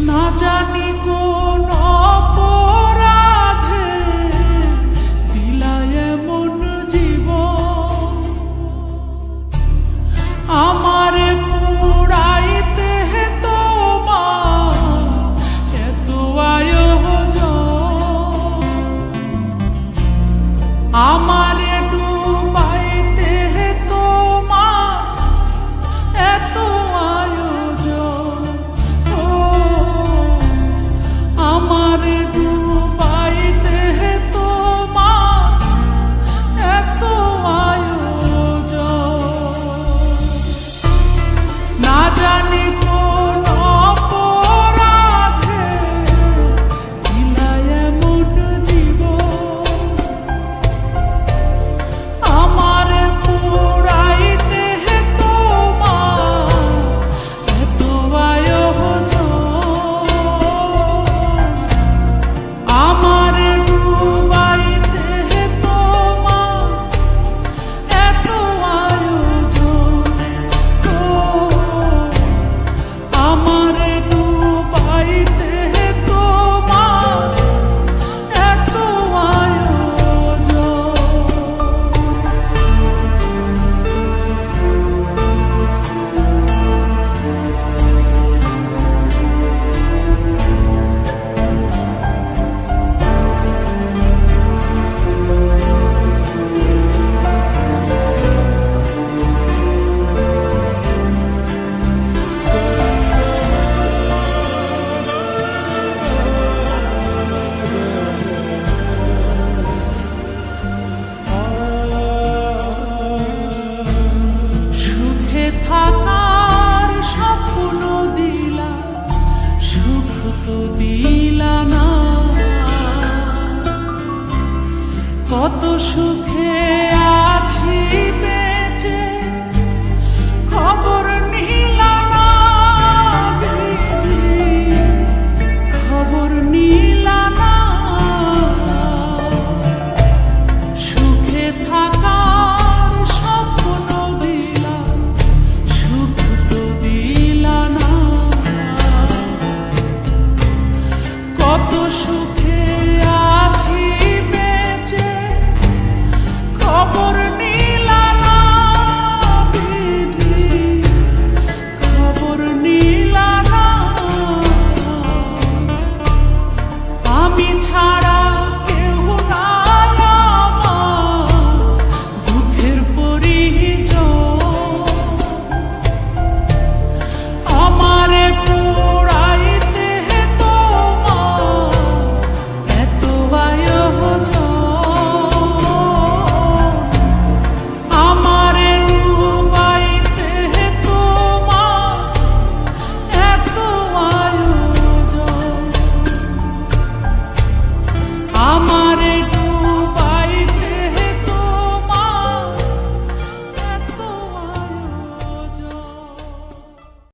না জানি কোন অপরাধে দিলায় এমন জীবন, আমারে পুরাইতে তোমার এত আয়োজন, আমারে ডুবাইতে তোমার এত আয়োজন, আমারে ডুবাইতে তোমার এত আয়োজন। না জানি কোন অপরাধে দিলায় এমন জীবন, আমারে পুরাইতে তোমার এত আয়োজন, আমারে ডুবাইতে তোমার এত আয়োজন, আমারে ডুবাইতে তোমার এত আয়োজন। সুখে থাকার স্বপ্ন দিলা, সুখ তো দিলা না, কত সুখে